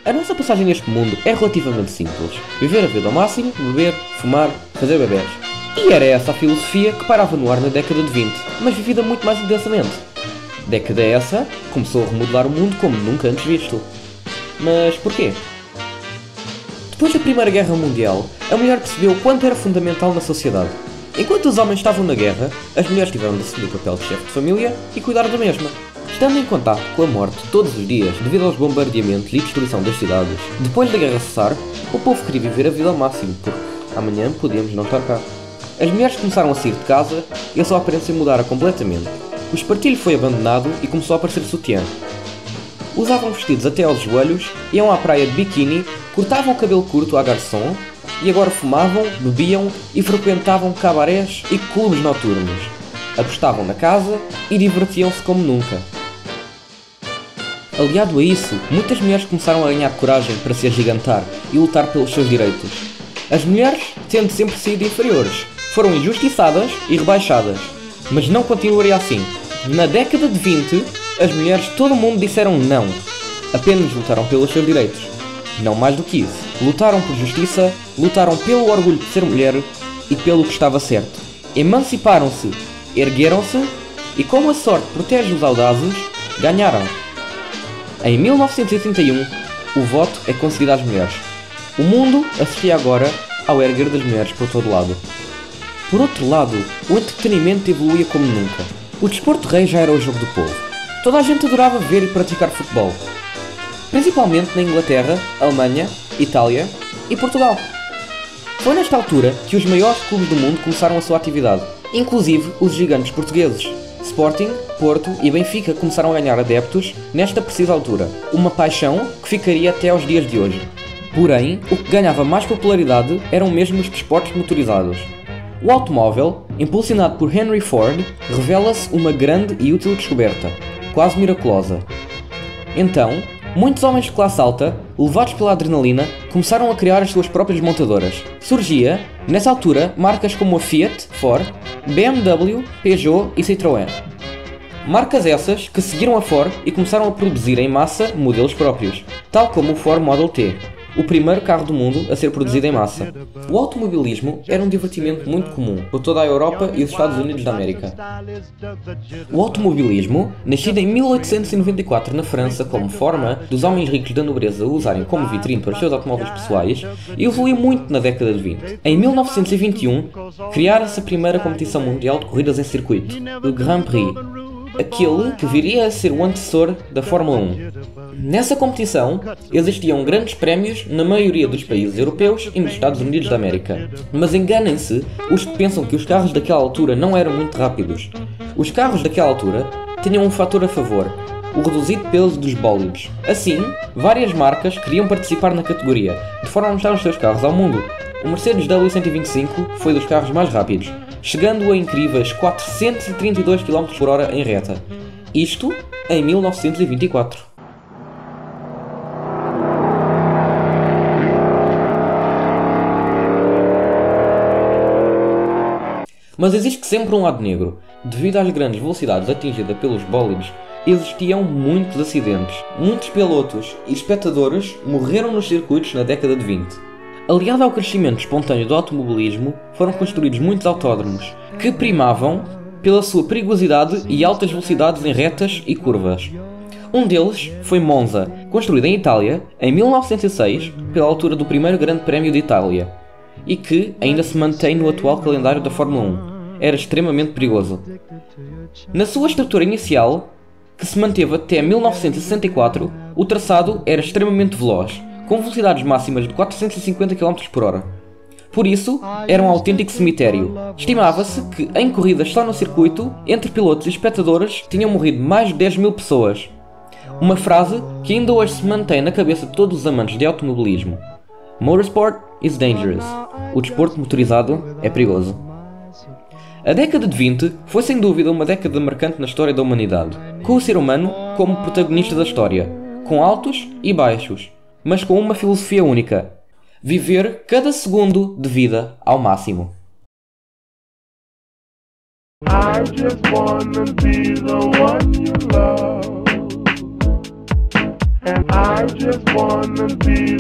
A nossa passagem neste mundo é relativamente simples. Viver a vida ao máximo, beber, fumar, fazer bebés. E era essa a filosofia que parava no ar na década de 20, mas vivida muito mais intensamente. Década essa começou a remodelar o mundo como nunca antes visto. Mas porquê? Depois da Primeira Guerra Mundial, a mulher percebeu quanto era fundamental na sociedade. Enquanto os homens estavam na guerra, as mulheres tiveram de assumir o papel de chefe de família e cuidar da mesma. Estando em contacto com a morte todos os dias devido aos bombardeamentos e destruição das cidades, depois da guerra cessar, o povo queria viver a vida ao máximo, porque amanhã podíamos não estar cá. As mulheres começaram a sair de casa e a sua aparência mudara completamente. O espartilho foi abandonado e começou a aparecer sutiã. Usavam vestidos até aos joelhos, iam à praia de biquíni, cortavam o cabelo curto à garçom e agora fumavam, bebiam e frequentavam cabarés e clubes noturnos. Apostavam na casa e divertiam-se como nunca. Aliado a isso, muitas mulheres começaram a ganhar coragem para se agigantar e lutar pelos seus direitos. As mulheres, tendo sempre sido inferiores, foram injustiçadas e rebaixadas. Mas não continuaria assim. Na década de 20, as mulheres de todo o mundo disseram não. Apenas lutaram pelos seus direitos. Não mais do que isso. Lutaram por justiça, lutaram pelo orgulho de ser mulher e pelo que estava certo. Emanciparam-se, ergueram-se e, como a sorte protege os audazes, ganharam. Em 1981, o voto é concedido às mulheres. O mundo assistia agora ao erguer das mulheres por todo lado. Por outro lado, o entretenimento evoluía como nunca. O desporto rei já era o jogo do povo. Toda a gente adorava ver e praticar futebol. Principalmente na Inglaterra, Alemanha, Itália e Portugal. Foi nesta altura que os maiores clubes do mundo começaram a sua atividade, inclusive os gigantes portugueses. Sporting, Porto e Benfica começaram a ganhar adeptos nesta precisa altura, uma paixão que ficaria até aos dias de hoje. Porém, o que ganhava mais popularidade eram mesmo os desportos motorizados. O automóvel, impulsionado por Henry Ford, revela-se uma grande e útil descoberta, quase miraculosa. Então, muitos homens de classe alta, levados pela adrenalina, começaram a criar as suas próprias montadoras. Surgia, nessa altura, marcas como a Fiat, Ford, BMW, Peugeot e Citroën. Marcas essas que seguiram a Ford e começaram a produzir em massa modelos próprios, tal como o Ford Model T, o primeiro carro do mundo a ser produzido em massa. O automobilismo era um divertimento muito comum por toda a Europa e os Estados Unidos da América. O automobilismo, nascido em 1894 na França como forma dos homens ricos da nobreza o usarem como vitrine para os seus automóveis pessoais, evoluiu muito na década de 20. Em 1921, criara-se a primeira competição mundial de corridas em circuito, o Grand Prix, aquele que viria a ser o antecessor da Fórmula 1. Nessa competição, existiam grandes prémios na maioria dos países europeus e nos Estados Unidos da América. Mas enganem-se os que pensam que os carros daquela altura não eram muito rápidos. Os carros daquela altura tinham um fator a favor, o reduzido peso dos bólidos. Assim, várias marcas queriam participar na categoria, de forma a mostrar os seus carros ao mundo. O Mercedes W125 foi dos carros mais rápidos, chegando a incríveis 432 km/h em reta. Isto em 1924. Mas existe sempre um lado negro. Devido às grandes velocidades atingidas pelos bólidos, existiam muitos acidentes. Muitos pilotos e espectadores morreram nos circuitos na década de 20. Aliado ao crescimento espontâneo do automobilismo, foram construídos muitos autódromos, que primavam pela sua perigosidade e altas velocidades em retas e curvas. Um deles foi Monza, construído em Itália, em 1906, pela altura do primeiro Grande Prémio de Itália, e que ainda se mantém no atual calendário da Fórmula 1. Era extremamente perigoso. Na sua estrutura inicial, que se manteve até 1964, o traçado era extremamente veloz, com velocidades máximas de 450 km/h. Por isso, era um autêntico cemitério. Estimava-se que, em corridas só no circuito, entre pilotos e espectadores, tinham morrido mais de 10.000 pessoas. Uma frase que ainda hoje se mantém na cabeça de todos os amantes de automobilismo. Motorsport is dangerous. O desporto motorizado é perigoso. A década de 20 foi sem dúvida uma década marcante na história da humanidade, com o ser humano como protagonista da história, com altos e baixos, mas com uma filosofia única: viver cada segundo de vida ao máximo. I just wanna be the one you love. And I just wanna be